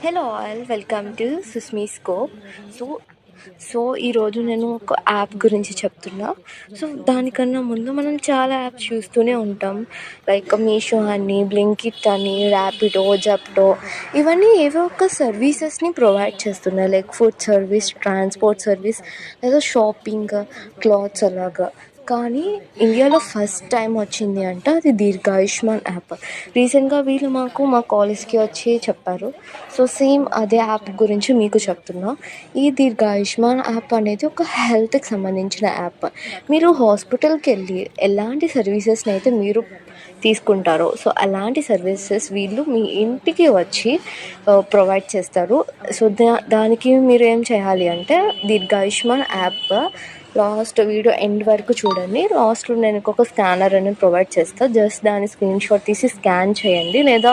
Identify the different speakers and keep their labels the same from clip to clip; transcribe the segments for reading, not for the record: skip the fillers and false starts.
Speaker 1: Hello all, welcome to Susmi scope. So ఈరోజు నేను ఒక యాప్ గురించి చెప్తున్నా. సో దానికన్నా ముందు మనం చాలా యాప్స్ చూస్తూనే ఉంటాం. లైక్ మీషో అని, బ్లింకిట్ అని, ర్యాపిడో, జెప్టో, ఇవన్నీ ఏవో ఒక సర్వీసెస్ని ప్రొవైడ్ చేస్తున్నాయి. Like food service, transport service, లేదా షాపింగ్, క్లాత్స్ అలాగా. కానీ ఇండియాలో ఫస్ట్ టైం వచ్చింది అంటే అది దీర్ఘాయుష్మాన్ యాప్. రీసెంట్గా వీళ్ళు మా కాలేజ్కి వచ్చి చెప్పారు. సో సేమ్ అదే యాప్ గురించి మీకు చెప్తున్నా. ఈ దీర్ఘాయుష్మాన్ యాప్ అనేది ఒక హెల్త్కి సంబంధించిన యాప్. మీరు హాస్పిటల్కి వెళ్ళి ఎలాంటి సర్వీసెస్ని అయితే మీరు తీసుకుంటారో, సో అలాంటి సర్వీసెస్ వీళ్ళు మీ ఇంటికి వచ్చి ప్రొవైడ్ చేస్తారు. సో దానికి మీరు ఏం చేయాలి అంటే దీర్ఘాయుష్మాన్ యాప్ లాస్ట్ వీడియో ఎండ్ వరకు చూడండి. లాస్ట్లో నేను ఒక స్కానర్ అనేది ప్రొవైడ్ చేస్తాను. జస్ట్ దాని స్క్రీన్ షాట్ తీసి స్కాన్ చేయండి, లేదా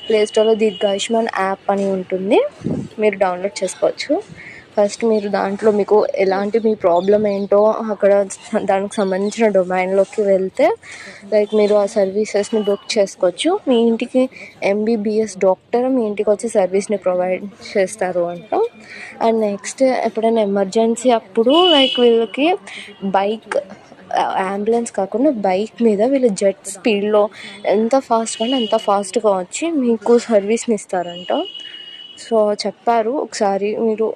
Speaker 1: ప్లేస్టోర్లో దీర్ఘాయుష్మాన్ యాప్ అని ఉంటుంది, మీరు డౌన్లోడ్ చేసుకోవచ్చు. ఫస్ట్ మీరు దాంట్లో మీకు ఎలాంటి మీ ప్రాబ్లం ఏంటో అక్కడ దానికి సంబంధించిన డొమైన్లోకి వెళ్తే లైక్ మీరు ఆ సర్వీసెస్ని బుక్ చేసుకోవచ్చు. మీ ఇంటికి ఎంబీబీఎస్ డాక్టర్ మీ ఇంటికి వచ్చి సర్వీస్ని ప్రొవైడ్ చేస్తారు అంట. అండ్ నెక్స్ట్ ఎప్పుడైనా ఎమర్జెన్సీ అప్పుడు లైక్ వీళ్ళకి బైక్, అంబులెన్స్ కాకుండా బైక్ మీద వీళ్ళు జెట్ స్పీడ్లో ఎంత ఫాస్ట్గా అంటే అంత ఫాస్ట్గా వచ్చి మీకు సర్వీస్ని ఇస్తారంట. సో చెప్పారు, ఒకసారి మీరు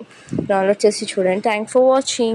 Speaker 1: డౌన్లోడ్ చేసి చూడండి. Thanks for watching.